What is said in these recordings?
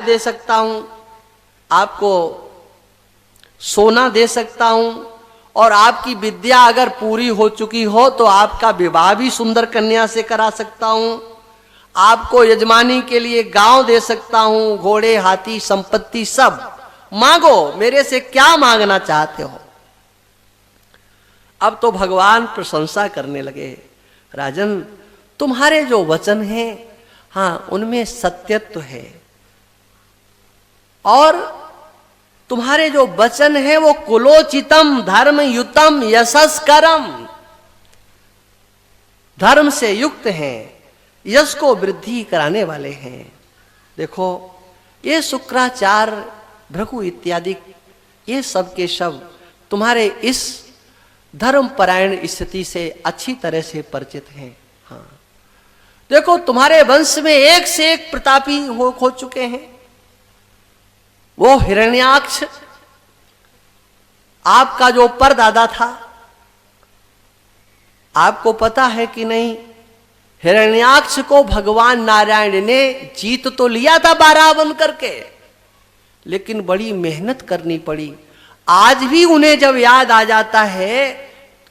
दे सकता हूं, आपको सोना दे सकता हूं, और आपकी विद्या अगर पूरी हो चुकी हो तो आपका विवाह भी सुंदर कन्या से करा सकता हूं, आपको यजमानी के लिए गांव दे सकता हूं, घोड़े हाथी संपत्ति सब मांगो, मेरे से क्या मांगना चाहते हो। अब तो भगवान प्रशंसा करने लगे, राजन तुम्हारे जो वचन हैं, हाँ उनमें सत्यत्व है, और तुम्हारे जो वचन है वो कुलोचितम धर्मयुतम यशस्करम, धर्म से युक्त हैं, यश को वृद्धि कराने वाले हैं। देखो ये शुक्राचार्य भृगु इत्यादि ये सब के सब तुम्हारे इस धर्मपरायण स्थिति से अच्छी तरह से परिचित हैं। हाँ देखो तुम्हारे वंश में एक से एक प्रतापी हो चुके हैं। वो हिरण्याक्ष आपका जो परदादा था, आपको पता है कि नहीं, हिरण्याक्ष को भगवान नारायण ने जीत तो लिया था 12 बन करके, लेकिन बड़ी मेहनत करनी पड़ी। आज भी उन्हें जब याद आ जाता है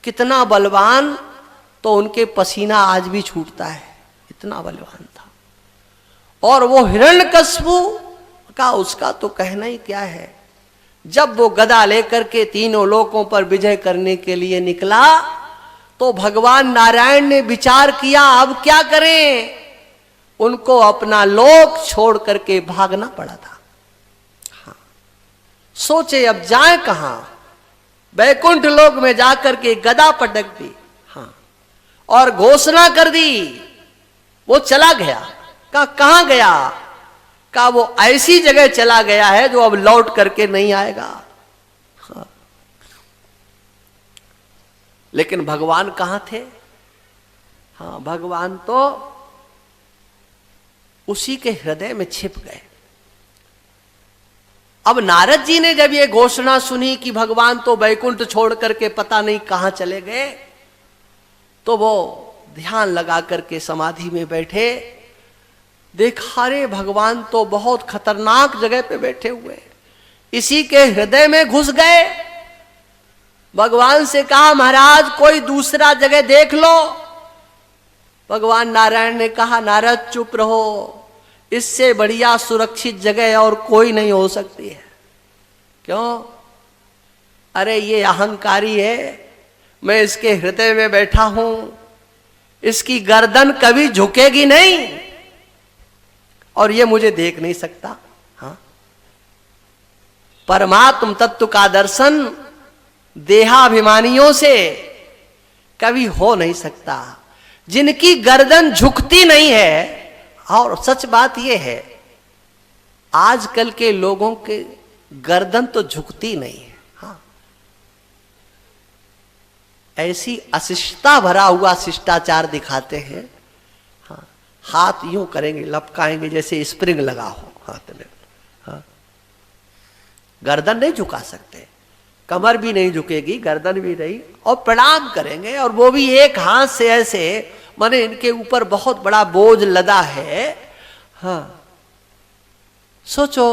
कितना बलवान, तो उनके पसीना आज भी छूटता है, इतना बलवान था। और वो हिरण्यकश्यप का उसका तो कहना ही क्या है। जब वो गदा लेकर के तीनों लोकों पर विजय करने के लिए निकला तो भगवान नारायण ने विचार किया अब क्या करें, उनको अपना लोक छोड़ करके भागना पड़ा था। हाँ सोचे अब जाए कहां, वैकुंठ लोक में जाकर के गदा पटक दी। हाँ और घोषणा कर दी, वो चला गया। कहां गया, का वो ऐसी जगह चला गया है जो अब लौट करके नहीं आएगा। हाँ। लेकिन भगवान कहां थे, हाँ भगवान तो उसी के हृदय में छिप गए। अब नारद जी ने जब ये घोषणा सुनी कि भगवान तो वैकुंठ छोड़ करके पता नहीं कहां चले गए, तो वो ध्यान लगा करके समाधि में बैठे। देखा रे भगवान तो बहुत खतरनाक जगह पे बैठे हुए, इसी के हृदय में घुस गए। भगवान से कहा महाराज कोई दूसरा जगह देख लो। भगवान नारायण ने कहा नारद चुप रहो, इससे बढ़िया सुरक्षित जगह और कोई नहीं हो सकती है। क्यों, अरे ये अहंकारी है, मैं इसके हृदय में बैठा हूं, इसकी गर्दन कभी झुकेगी नहीं और ये मुझे देख नहीं सकता। हाँ परमात्म तत्व का दर्शन देहाभिमानियों से कभी हो नहीं सकता, जिनकी गर्दन झुकती नहीं है। और सच बात यह है आजकल के लोगों के गर्दन तो झुकती नहीं है। हाँ ऐसी अशिष्टता भरा हुआ शिष्टाचार दिखाते हैं। हाँ हाथ यूं करेंगे, लपकाएंगे जैसे स्प्रिंग लगा हो हाथ में। हाँ गर्दन नहीं झुका सकते, कमर भी नहीं झुकेगी, गर्दन भी नहीं, और प्रणाम करेंगे और वो भी एक हाथ से ऐसे, माने इनके ऊपर बहुत बड़ा बोझ लदा है। हाँ सोचो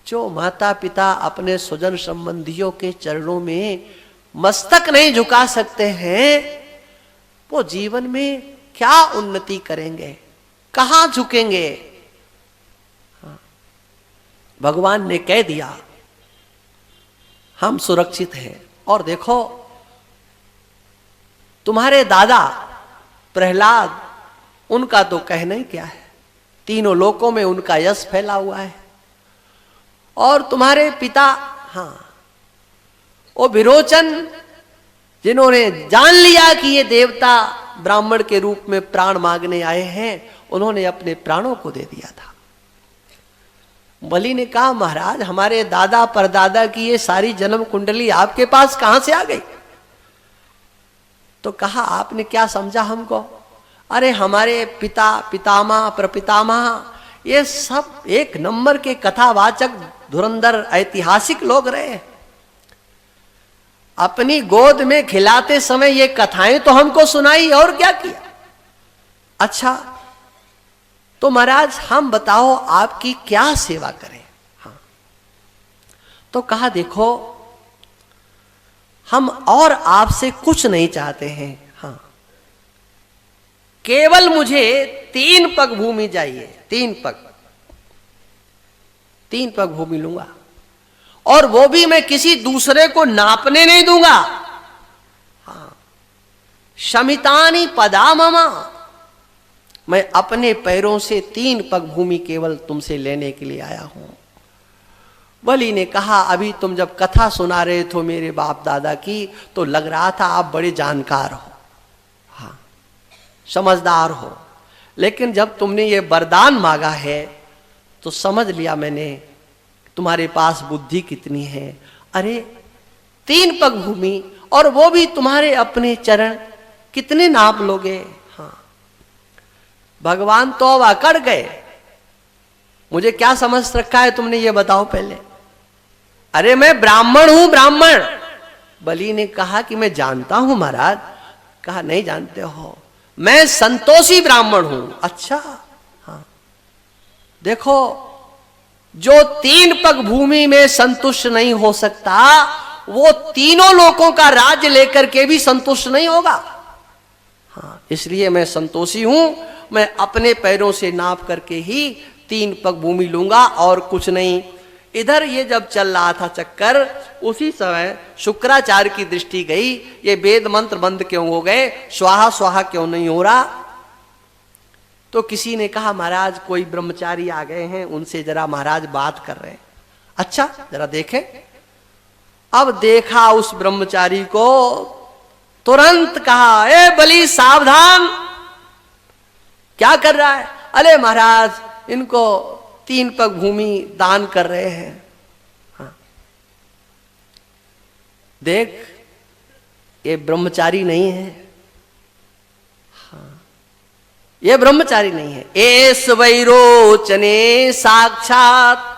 जो माता पिता अपने स्वजन संबंधियों के चरणों में मस्तक नहीं झुका सकते हैं, वो जीवन में क्या उन्नति करेंगे, कहां झुकेंगे। हाँ। भगवान ने कह दिया हम सुरक्षित हैं। और देखो तुम्हारे दादा प्रहलाद, उनका तो कहना ही क्या है, तीनों लोकों में उनका यश फैला हुआ है। और तुम्हारे पिता, हाँ वो विरोचन, जिन्होंने जान लिया कि ये देवता ब्राह्मण के रूप में प्राण मांगने आए हैं, उन्होंने अपने प्राणों को दे दिया था। बलि ने कहा महाराज हमारे दादा परदादा की ये सारी जन्म कुंडली आपके पास कहां से आ गई। तो कहा आपने क्या समझा हमको, अरे हमारे पिता पितामह प्रपितामह ये सब एक नंबर के कथावाचक धुरंधर ऐतिहासिक लोग रहे। अपनी गोद में खिलाते समय ये कथाएं तो हमको सुनाई, और क्या किया। अच्छा तो महाराज हम बताओ आपकी क्या सेवा करें। हाँ, तो कहा देखो हम और आपसे कुछ नहीं चाहते हैं, हाँ, केवल मुझे 3 पग भूमि चाहिए, 3 पग भूमि लूंगा, और वो भी मैं किसी दूसरे को नापने नहीं दूंगा। हाँ, शमितानी पदा ममा, मैं अपने पैरों से 3 पग भूमि केवल तुमसे लेने के लिए आया हूं। बलि ने कहा अभी तुम जब कथा सुना रहे थे मेरे बाप दादा की, तो लग रहा था आप बड़े जानकार हो, हाँ, समझदार हो, लेकिन जब तुमने ये वरदान मांगा है तो समझ लिया मैंने तुम्हारे पास बुद्धि कितनी है। अरे 3 पग भूमि, और वो भी तुम्हारे अपने चरण, कितने नाप लोगे। हाँ, भगवान तो अब अकड़ गए, मुझे क्या समझ रखा है तुमने ये बताओ पहले। अरे मैं ब्राह्मण हूं, ब्राह्मण। बलि ने कहा कि मैं जानता हूं महाराज। कहा नहीं जानते हो, मैं संतोषी ब्राह्मण हूं। अच्छा, हाँ, देखो जो 3 पग भूमि में संतुष्ट नहीं हो सकता, वो तीनों लोगों का राज्य लेकर के भी संतुष्ट नहीं होगा। हाँ, इसलिए मैं संतोषी हूं, मैं अपने पैरों से नाप करके ही 3 पग भूमि लूंगा और कुछ नहीं। इधर ये जब चल रहा था चक्कर, उसी समय शुक्राचार्य की दृष्टि गई, ये वेद मंत्र बंद क्यों हो गए, स्वाहा स्वाहा क्यों नहीं हो रहा। तो किसी ने कहा महाराज कोई ब्रह्मचारी आ गए हैं, उनसे जरा महाराज बात कर रहे हैं। अच्छा जरा देखें। अब देखा उस ब्रह्मचारी को, तुरंत कहा ए बलि सावधान, क्या कर रहा है। अरे महाराज इनको 3 पग भूमि दान कर रहे हैं। हाँ, देख ये ब्रह्मचारी नहीं है, हाँ, ये ब्रह्मचारी नहीं है। एस वैरोचने साक्षात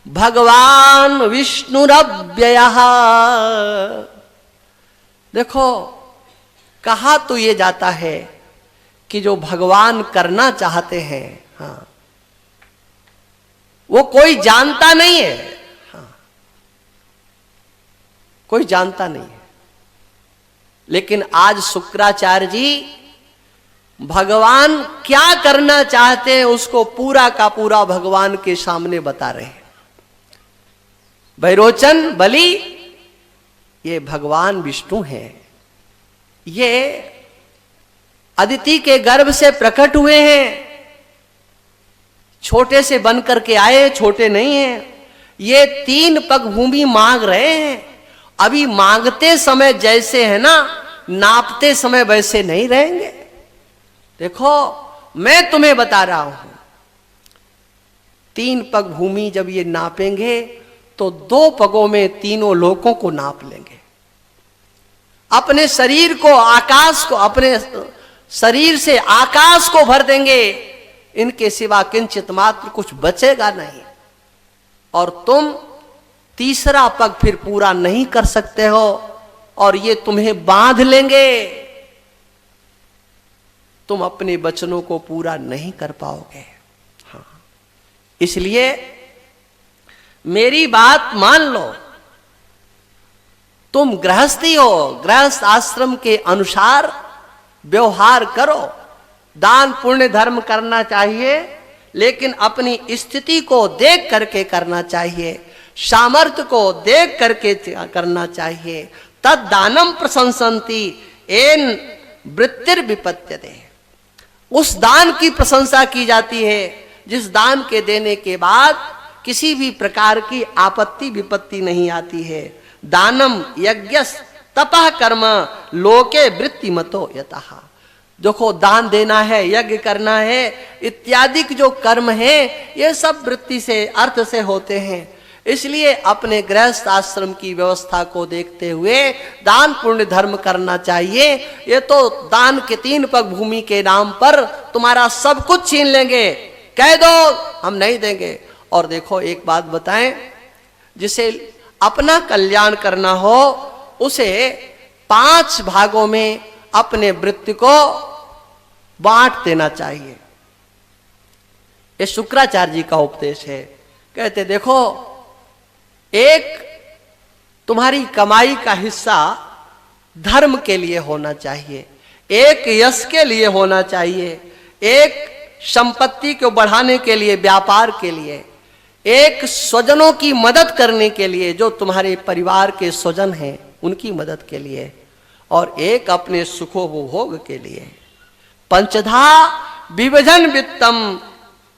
भगवान विष्णुरव्ययः। देखो कहा तो ये जाता है कि जो भगवान करना चाहते हैं, हाँ, वो कोई जानता नहीं है। हाँ, कोई जानता नहीं है। लेकिन आज शुक्राचार्य जी भगवान क्या करना चाहते हैं उसको पूरा का पूरा भगवान के सामने बता रहे हैं। वैरोचन बलि ये भगवान विष्णु हैं, ये अदिति के गर्भ से प्रकट हुए हैं, छोटे से बन करके आए, छोटे नहीं हैं। ये 3 पग भूमि मांग रहे हैं। अभी मांगते समय जैसे है ना, नापते समय वैसे नहीं रहेंगे। देखो मैं तुम्हें बता रहा हूं, 3 पग भूमि जब ये नापेंगे तो 2 पगों में तीनों लोकों को नाप लेंगे। अपने शरीर को, आकाश को, अपने शरीर से आकाश को भर देंगे, इनके सिवा किंचित मात्र कुछ बचेगा नहीं। और तुम 3रा पग फिर पूरा नहीं कर सकते हो, और ये तुम्हें बांध लेंगे, तुम अपने वचनों को पूरा नहीं कर पाओगे। हाँ, इसलिए मेरी बात मान लो, तुम गृहस्थी हो, गृहस्थ आश्रम के अनुसार व्यवहार करो। दान पुण्य धर्म करना चाहिए, लेकिन अपनी स्थिति को देख करके करना चाहिए, सामर्थ्य को देख करके करना चाहिए। तद दानम प्रशंसन्ति एन वृत्तिर विपत्यते। उस दान की प्रशंसा की जाती है जिस दान के देने के बाद किसी भी प्रकार की आपत्ति विपत्ति नहीं आती है। दानम यज्ञस तपः कर्म लोके वृत्ति मतो यतः। देखो दान देना है, यज्ञ करना है, इत्यादि जो कर्म है ये सब वृत्ति से, अर्थ से होते हैं। इसलिए अपने गृहस्थ आश्रम की व्यवस्था को देखते हुए दान पुण्य धर्म करना चाहिए। ये तो दान के 3 पग भूमि के नाम पर तुम्हारा सब कुछ छीन लेंगे, कह दो हम नहीं देंगे। और देखो एक बात बताएं, जिसे अपना कल्याण करना हो उसे 5 भागों में अपने वृत्ति को बांट देना चाहिए। ये शुक्राचार्य जी का उपदेश है। कहते देखो, एक तुम्हारी कमाई का हिस्सा धर्म के लिए होना चाहिए, एक यश के लिए होना चाहिए, एक संपत्ति को बढ़ाने के लिए, व्यापार के लिए, एक स्वजनों की मदद करने के लिए, जो तुम्हारे परिवार के स्वजन हैं उनकी मदद के लिए, और एक अपने सुखोपभोग के लिए। पंचधा विभजन वित्तम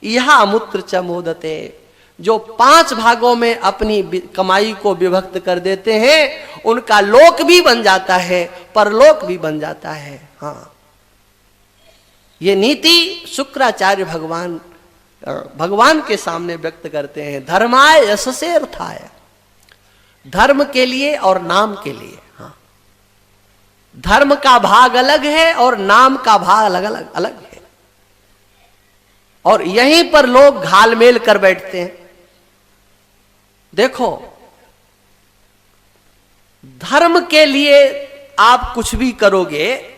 यह मूत्र च मोदते, जो 5 भागों में अपनी कमाई को विभक्त कर देते हैं उनका लोक भी बन जाता है, परलोक भी बन जाता है। हाँ, ये नीति शुक्राचार्य भगवान के सामने व्यक्त करते हैं। धर्माय यशसे अर्थाय, धर्म के लिए और नाम के लिए। हाँ, धर्म का भाग अलग है और नाम का भाग अलग अलग है, और यहीं पर लोग घालमेल कर बैठते हैं। देखो, धर्म के लिए आप कुछ भी करोगे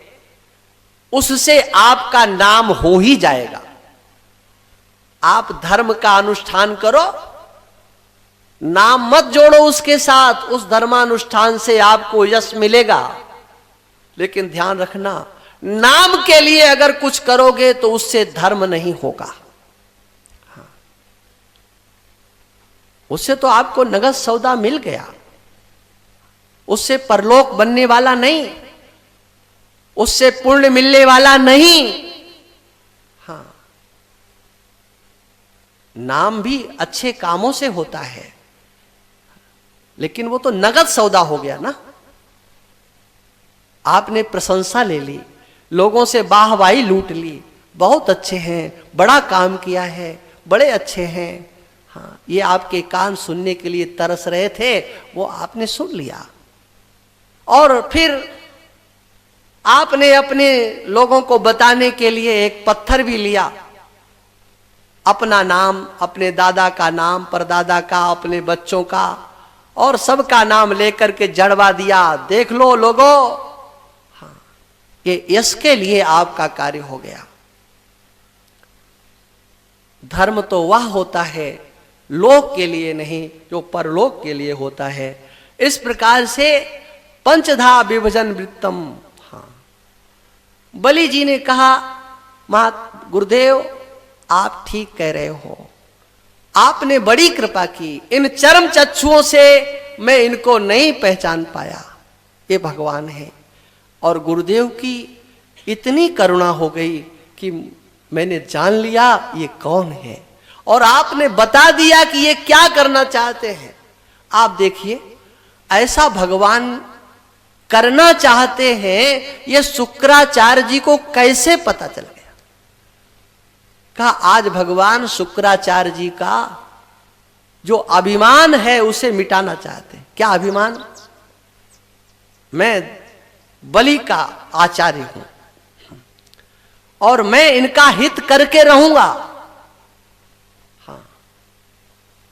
उससे आपका नाम हो ही जाएगा। आप धर्म का अनुष्ठान करो, नाम मत जोड़ो उसके साथ, उस धर्मानुष्ठान से आपको यश मिलेगा। लेकिन ध्यान रखना, नाम के लिए अगर कुछ करोगे तो उससे धर्म नहीं होगा। हाँ, उससे तो आपको नगद सौदा मिल गया, उससे परलोक बनने वाला नहीं, उससे पुण्य मिलने वाला नहीं। हाँ, नाम भी अच्छे कामों से होता है, लेकिन वो तो नगद सौदा हो गया ना। आपने प्रशंसा ले ली, लोगों से वाहवाही लूट ली, बहुत अच्छे हैं, बड़ा काम किया है, बड़े अच्छे हैं। हाँ, ये आपके कान सुनने के लिए तरस रहे थे, वो आपने सुन लिया, और फिर आपने अपने लोगों को बताने के लिए एक पत्थर भी लिया, अपना नाम, अपने दादा का नाम, परदादा का, अपने बच्चों का, और सबका नाम लेकर के जड़वा दिया। देख लो लोगों, हाँ, ये यश के लिए आपका कार्य हो गया। धर्म तो वह होता है लोक के लिए नहीं, जो परलोक के लिए होता है। इस प्रकार से पंचधा विभजन वृत्तम। हाँ, बलि जी ने कहा, गुरुदेव आप ठीक कह रहे हो, आपने बड़ी कृपा की, इन चरम चक्षुओं से मैं इनको नहीं पहचान पाया, ये भगवान है। और गुरुदेव की इतनी करुणा हो गई कि मैंने जान लिया ये कौन है, और आपने बता दिया कि ये क्या करना चाहते हैं। आप देखिए, ऐसा भगवान करना चाहते हैं, ये शुक्राचार्य जी को कैसे पता चल गया। कहा आज भगवान शुक्राचार्य जी का जो अभिमान है उसे मिटाना चाहते हैं। क्या अभिमान? मैं बलि का आचार्य हूं और मैं इनका हित करके रहूंगा। हाँ,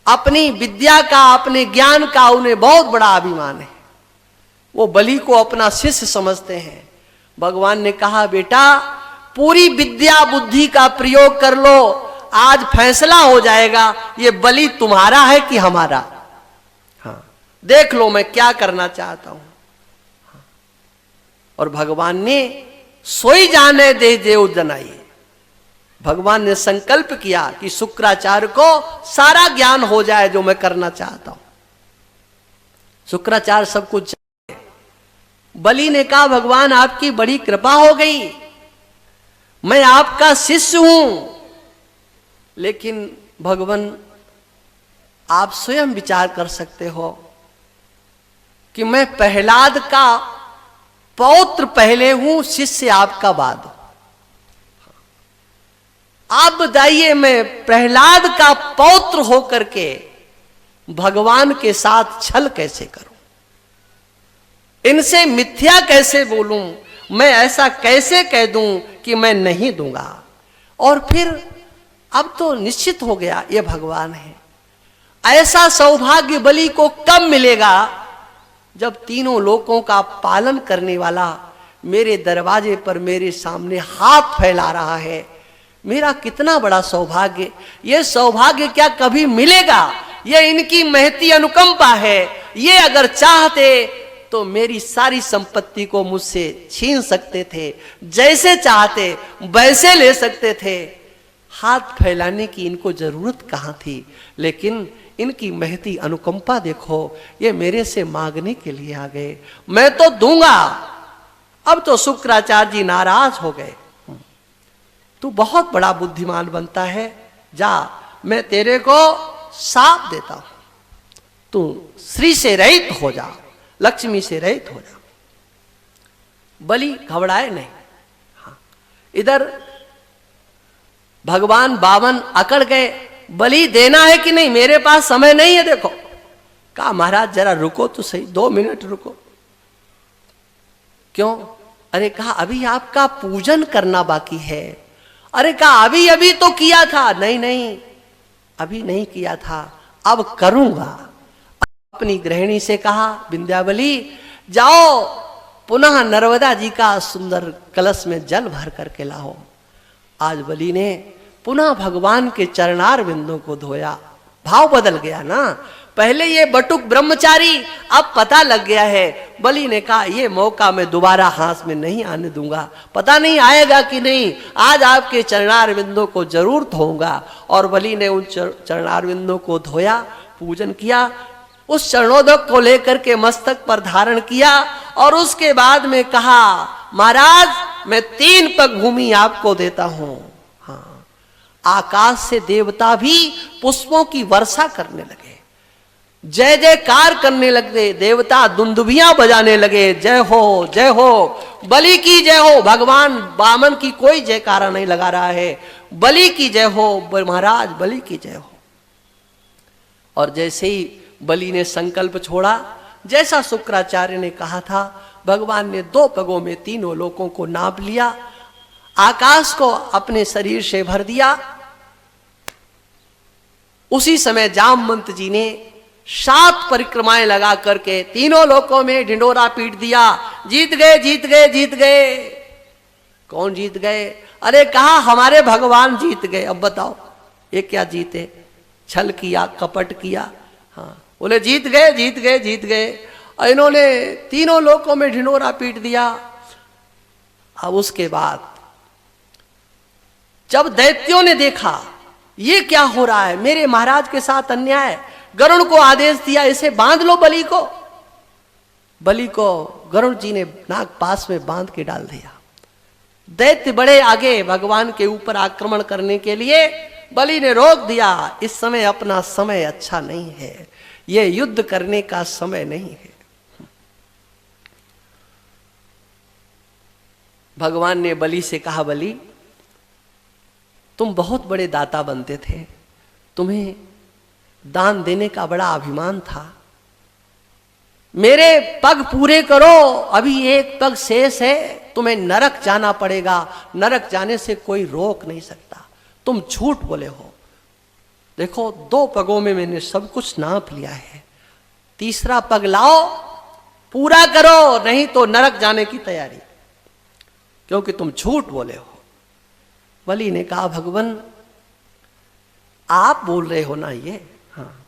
अपनी विद्या का, अपने ज्ञान का उन्हें बहुत बड़ा अभिमान है। वो बलि को अपना शिष्य समझते हैं। भगवान ने कहा, बेटा पूरी विद्या बुद्धि का प्रयोग कर लो, आज फैसला हो जाएगा ये बलि तुम्हारा है कि हमारा। हाँ, देख लो मैं क्या करना चाहता हूं। हाँ, और भगवान ने सोई जाने दे देव जनाई। भगवान ने संकल्प किया कि शुक्राचार्य को सारा ज्ञान हो जाए जो मैं करना चाहता हूं। शुक्राचार्य सब कुछ। बलि ने कहा, भगवान आपकी बड़ी कृपा हो गई, मैं आपका शिष्य हूं, लेकिन भगवान आप स्वयं विचार कर सकते हो कि मैं प्रहलाद का पौत्र पहले हूं, शिष्य आपका बाद। आप बताइए, मैं प्रहलाद का पौत्र होकर के भगवान के साथ छल कैसे करूं, इनसे मिथ्या कैसे बोलूं, मैं ऐसा कैसे कह दूं कि मैं नहीं दूंगा। और फिर अब तो निश्चित हो गया ये भगवान है। ऐसा सौभाग्य बलि को कब मिलेगा जब तीनों लोकों का पालन करने वाला मेरे दरवाजे पर मेरे सामने हाथ फैला रहा है, मेरा कितना बड़ा सौभाग्य, ये सौभाग्य क्या कभी मिलेगा? ये इनकी महती अनुकंपा है। ये अगर चाहते तो मेरी सारी संपत्ति को मुझसे छीन सकते थे, जैसे चाहते वैसे ले सकते थे। हाथ फैलाने की इनको जरूरत कहां थी, लेकिन इनकी महती अनुकंपा देखो, ये मेरे से मांगने के लिए आ गए। मैं तो दूंगा। अब तो शुक्राचार्य जी नाराज हो गए। तू बहुत बड़ा बुद्धिमान बनता है, जा मैं तेरे को साप देता हूं, तू श्री से रहित हो जा, लक्ष्मी से रहित हो जा। बलि घबराए नहीं। हाँ, इधर भगवान बामन अकड़ गए, बलि देना है कि नहीं, मेरे पास समय नहीं है। देखो, कहा महाराज जरा रुको तो सही, 2 मिनट रुको। क्यों? अरे कहा अभी आपका पूजन करना बाकी है। अरे कहा अभी अभी तो किया था। नहीं नहीं, अभी नहीं किया था, अब करूंगा। अपनी गृहिणी से कहा, विंध्यावली जाओ पुनः नर्मदा जी का सुंदर कलश में जल भर करके लाओ। आज बलि ने पुनः भगवान के चरणार बिंदों को धोया। भाव बदल गया ना। पहले ये बटुक ब्रह्मचारी, अब पता लग गया है। बलि ने कहा ये मौका मैं दोबारा हाथ में नहीं आने दूंगा, पता नहीं आएगा कि नहीं, आज आपके चरणार बिंदों को जरूर धोऊंगा। और बलि ने उन चरणार बिंदों को धोया, पूजन किया, उस चरणोदक को लेकर के मस्तक पर धारण किया और उसके बाद में कहा महाराज मैं 3 पग भूमि आपको देता हूं। हाँ, आकाश से देवता भी पुष्पों की वर्षा करने लगे, जय जयकार करने लगे, देवता दुंदुभियां बजाने लगे, जय हो बलि की जय हो। भगवान वामन की कोई जयकारा नहीं लगा रहा है, बलि की जय हो, महाराज बलि की जय हो। और जैसे ही बलि ने संकल्प छोड़ा, जैसा शुक्राचार्य ने कहा था, भगवान ने 2 पगों में तीनों लोकों को नाप लिया, आकाश को अपने शरीर से भर दिया। उसी समय जामवंत जी ने 7 परिक्रमाएं लगा करके तीनों लोकों में ढिंडोरा पीट दिया। जीत गए, जीत गए, जीत गए। कौन जीत गए? अरे कहा हमारे भगवान जीत गए। अब बताओ ये क्या जीते? छल किया, कपट किया। हाँ, बोले जीत गए, जीत गए, जीत गए। और इन्होंने तीनों लोकों में ढिंडोरा पीट दिया। अब उसके बाद जब दैत्यों ने देखा ये क्या हो रहा है, मेरे महाराज के साथ अन्याय, गरुड़ को आदेश दिया इसे बांध लो बलि को। बलि को गरुड़ जी ने नाग पास में बांध के डाल दिया। दैत्य बड़े आगे भगवान के ऊपर आक्रमण करने के लिए, बलि ने रोक दिया। इस समय अपना समय अच्छा नहीं है, ये युद्ध करने का समय नहीं है। भगवान ने बलि से कहा, बलि तुम बहुत बड़े दाता बनते थे, तुम्हें दान देने का बड़ा अभिमान था, मेरे पग पूरे करो, अभी 1 पग शेष है, तुम्हें नरक जाना पड़ेगा, नरक जाने से कोई रोक नहीं सकता, तुम झूठ बोले हो। देखो 2 पगों में मैंने सब कुछ नाप लिया है, 3रा पग लाओ, पूरा करो, नहीं तो नरक जाने की तैयारी, क्योंकि तुम झूठ बोले हो। बलि ने कहा भगवान आप बोल रहे हो ना ये, हाँ,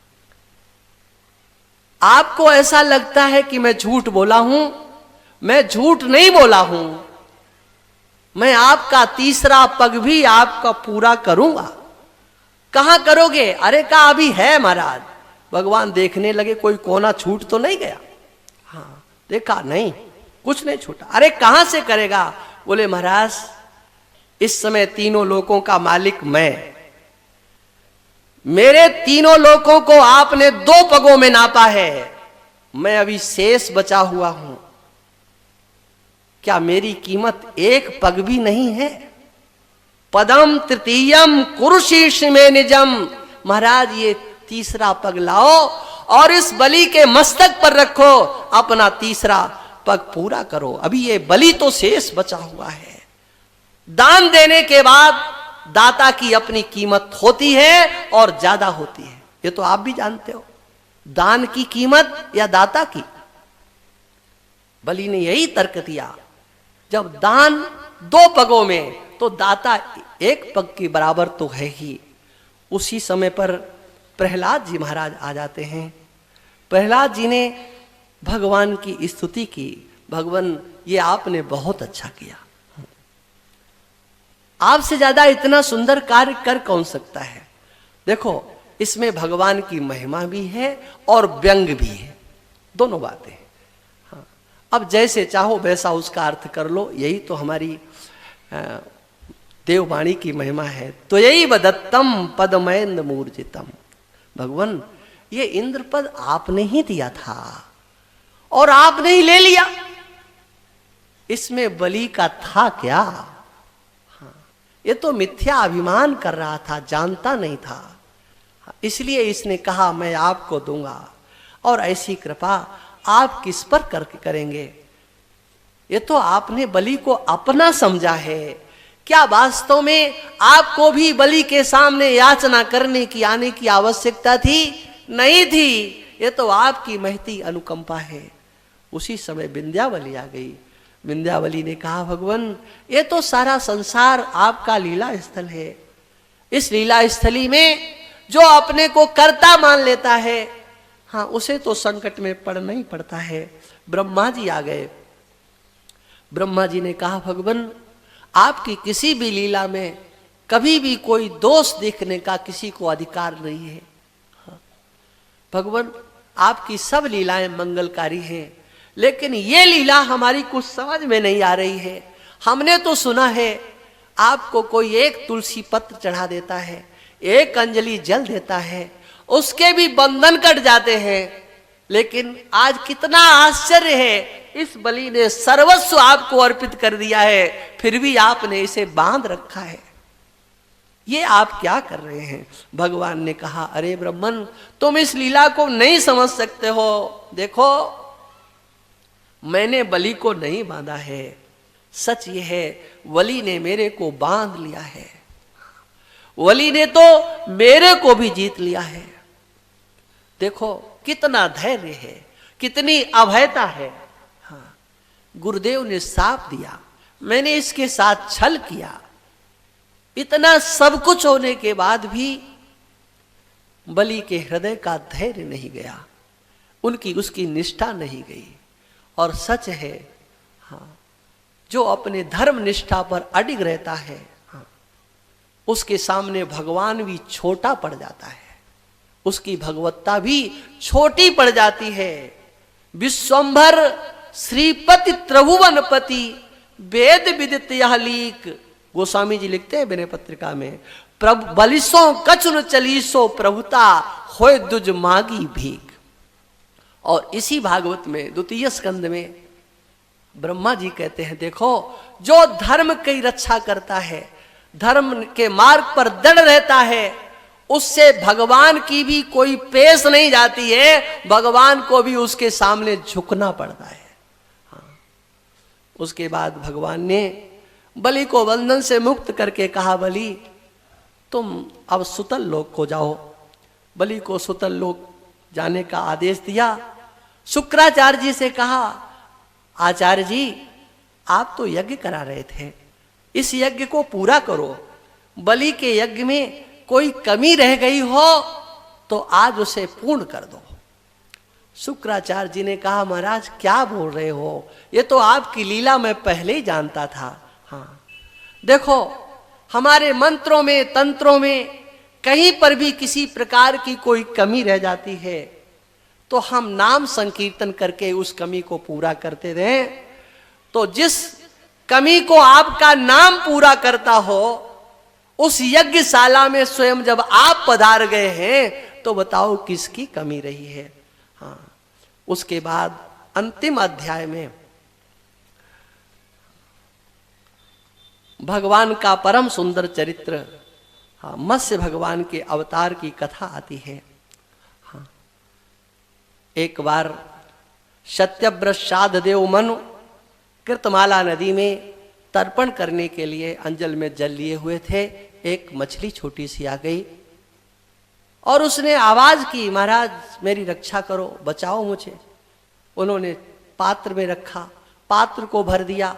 आपको ऐसा लगता है कि मैं झूठ बोला हूं, मैं झूठ नहीं बोला हूं, मैं आपका 3रा पग भी आपका पूरा करूंगा। कहां करोगे? अरे कहा अभी है महाराज। भगवान देखने लगे कोई कोना छूट तो नहीं गया। हाँ, देखा नहीं, कुछ नहीं छूटा। अरे कहां से करेगा? बोले महाराज इस समय तीनों लोकों का मालिक मैं, मेरे तीनों लोकों को आपने 2 पगों में नापा है, मैं अभी शेष बचा हुआ हूं, क्या मेरी कीमत 1 पग भी नहीं है? पदम तृतीयम कुरुशीर्ष में निजम। महाराज ये 3रा पग लाओ और इस बलि के मस्तक पर रखो, अपना 3रा पग पूरा करो, अभी ये बलि तो शेष बचा हुआ है। दान देने के बाद दाता की अपनी कीमत होती है और ज्यादा होती है, ये तो आप भी जानते हो। दान की कीमत या दाता की? बलि ने यही तर्क दिया। जब दान 2 पगों में तो दाता एक पग के बराबर तो है ही। उसी समय पर प्रहलाद जी महाराज आ जाते हैं। प्रहलाद जी ने भगवान की स्तुति की, भगवान ये आपने बहुत अच्छा किया, आपसे ज्यादा इतना सुंदर कार्य कर कौन सकता है। देखो इसमें भगवान की महिमा भी है और व्यंग भी है, दोनों बातें। हाँ, अब जैसे चाहो वैसा उसका अर्थ कर लो, यही तो हमारी देववाणी की महिमा है। तो यही बदत्तम पदमैंद मूर्जितम, भगवान ये इंद्र पद आपने ही दिया था और आपने ही ले लिया, इसमें बलि का था क्या। हाँ, ये तो मिथ्या अभिमान कर रहा था, जानता नहीं था, इसलिए इसने कहा मैं आपको दूंगा। और ऐसी कृपा आप किस पर करके करेंगे। ये तो आपने बलि को अपना समझा है। क्या वास्तव में आपको भी बलि के सामने याचना करने की आने की आवश्यकता थी? नहीं थी, ये तो आपकी महती अनुकंपा है। उसी समय विंध्यावली आ गई। विंध्यावली ने कहा भगवान ये तो सारा संसार आपका लीला स्थल है, इस लीला स्थली में जो अपने को कर्ता मान लेता है, हाँ उसे तो संकट में पड़ना ही पड़ता है। ब्रह्मा जी आ गए। ब्रह्मा जी ने कहा भगवान आपकी किसी भी लीला में कभी भी कोई दोष देखने का किसी को अधिकार नहीं है। हाँ, भगवान आपकी सब लीलाएं मंगलकारी हैं, लेकिन ये लीला हमारी कुछ समझ में नहीं आ रही है। हमने तो सुना है आपको कोई एक तुलसी पत्र चढ़ा देता है, एक अंजलि जल देता है, उसके भी बंधन कट जाते हैं। लेकिन आज कितना आश्चर्य है, इस बलि ने सर्वस्व आपको अर्पित कर दिया है, फिर भी आपने इसे बांध रखा है, ये आप क्या कर रहे हैं। भगवान ने कहा अरे ब्रह्मन तुम इस लीला को नहीं समझ सकते हो। देखो मैंने बलि को नहीं बांधा है, सच ये है बलि ने मेरे को बांध लिया है, बलि ने तो मेरे को भी जीत लिया है। देखो कितना धैर्य है, कितनी अभयता है। हाँ, गुरुदेव ने साफ दिया, मैंने इसके साथ छल किया, इतना सब कुछ होने के बाद भी बलि के हृदय का धैर्य नहीं गया, उनकी उसकी निष्ठा नहीं गई। और सच है हाँ, जो अपने धर्म निष्ठा पर अडिग रहता है हाँ, उसके सामने भगवान भी छोटा पड़ जाता है, उसकी भगवत्ता भी छोटी पड़ जाती है। विश्वंभर श्रीपति त्रिभुवनपति वेद विदित यह लीक, गोस्वामी जी लिखते हैं विनय पत्रिका में, प्रभु बलिसो कचुन चलीसो प्रभुता होय दुज मागी भीख। और इसी भागवत में द्वितीय स्कंद में ब्रह्मा जी कहते हैं देखो जो धर्म की रक्षा करता है, धर्म के मार्ग पर दृढ़ रहता है, उससे भगवान की भी कोई पेश नहीं जाती है, भगवान को भी उसके सामने झुकना पड़ता है। हाँ। उसके बाद भगवान ने बलि को बंधन से मुक्त करके कहा बलि तुम अब सुतल लोक को जाओ। बलि को सुतल लोक जाने का आदेश दिया। शुक्राचार्य जी से कहा आचार्य जी आप तो यज्ञ करा रहे थे, इस यज्ञ को पूरा करो, बलि के यज्ञ में कोई कमी रह गई हो तो आज उसे पूर्ण कर दो। शुक्राचार्य जी ने कहा महाराज क्या बोल रहे हो, ये तो आपकी लीला मैं पहले ही जानता था। हाँ देखो हमारे मंत्रों में तंत्रों में कहीं पर भी किसी प्रकार की कोई कमी रह जाती है तो हम नाम संकीर्तन करके उस कमी को पूरा करते रहें। तो जिस कमी को आपका नाम पूरा करता हो उस यज्ञशाला में स्वयं जब आप पधार गए हैं तो बताओ किसकी कमी रही है। हाँ उसके बाद अंतिम अध्याय में भगवान का परम सुंदर चरित्र हाँ मत्स्य भगवान के अवतार की कथा आती है। हाँ एक बार सत्यव्रत श्राद्ध देव मनु कृतमाला नदी में तर्पण करने के लिए अंजल में जल लिए हुए थे। एक मछली छोटी सी आ गई और उसने आवाज की महाराज मेरी रक्षा करो, बचाओ मुझे। उन्होंने पात्र में रखा, पात्र को भर दिया,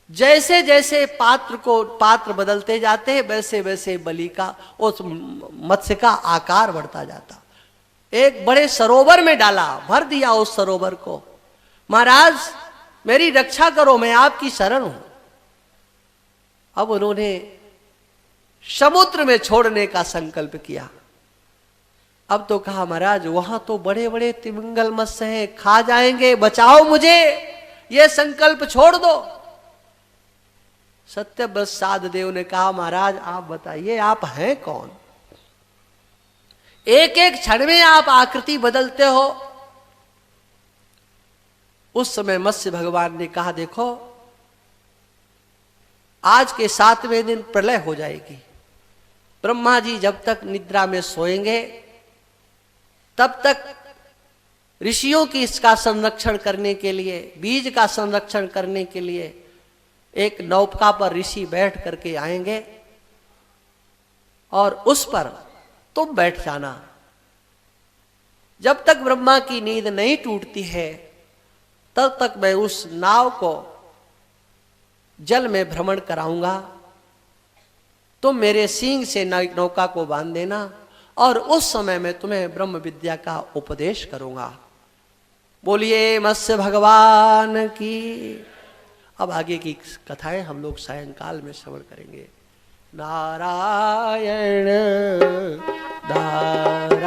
जैसे जैसे पात्र बदलते जाते हैं, वैसे वैसे बलि का, उस मत्स्य का आकार बढ़ता जाता। एक बड़े सरोवर में डाला, भर दिया उस सरोवर को। महाराज मेरी रक्षा करो, मैं आपकी शरण हूं। अब उन्होंने समुद्र में छोड़ने का संकल्प किया। अब तो कहा महाराज वहां तो बड़े बड़े तिमिंगल मत्स्य हैं, खा जाएंगे, बचाओ मुझे, ये संकल्प छोड़ दो। सत्यव्रत साधदेव ने कहा महाराज आप बताइए आप हैं कौन? एक एक क्षण में आप आकृति बदलते हो। उस समय मत्स्य भगवान ने कहा देखो आज के 7वें दिन प्रलय हो जाएगी। ब्रह्मा जी जब तक निद्रा में सोएंगे तब तक ऋषियों की इसका संरक्षण करने के लिए, बीज का संरक्षण करने के लिए एक नौका पर ऋषि बैठ करके आएंगे और उस पर तुम बैठ जाना। जब तक ब्रह्मा की नींद नहीं टूटती है तब तक मैं उस नाव को जल में भ्रमण कराऊंगा। तुम मेरे सींग से नौका को बांध देना और उस समय मैं तुम्हें ब्रह्म विद्या का उपदेश करूंगा। बोलिए मत्स्य भगवान की। अब आगे की कथाएं हम लोग सायंकाल में श्रवण करेंगे। नारायण नारायण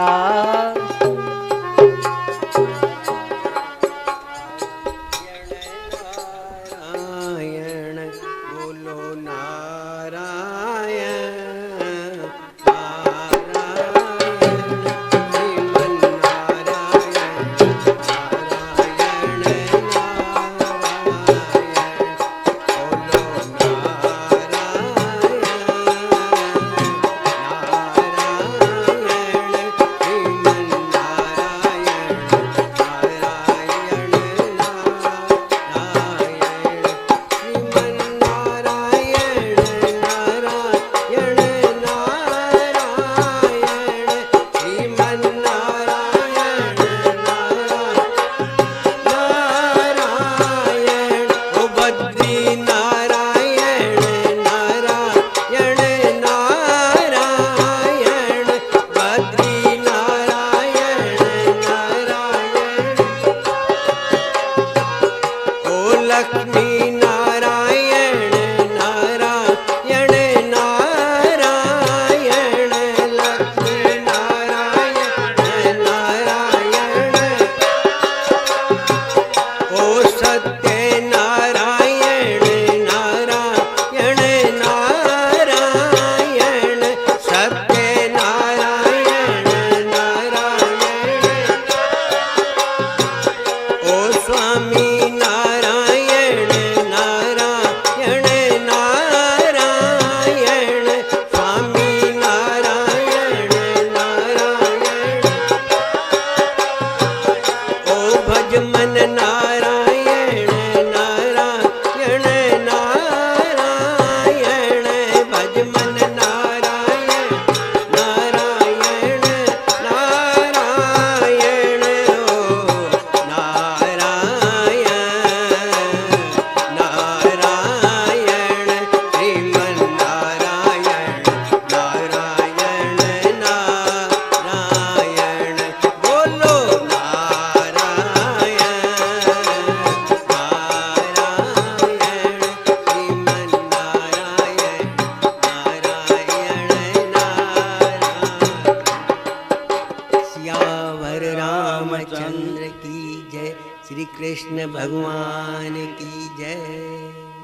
कृष्ण भगवान की जय।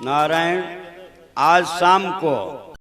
नारायण आज शाम को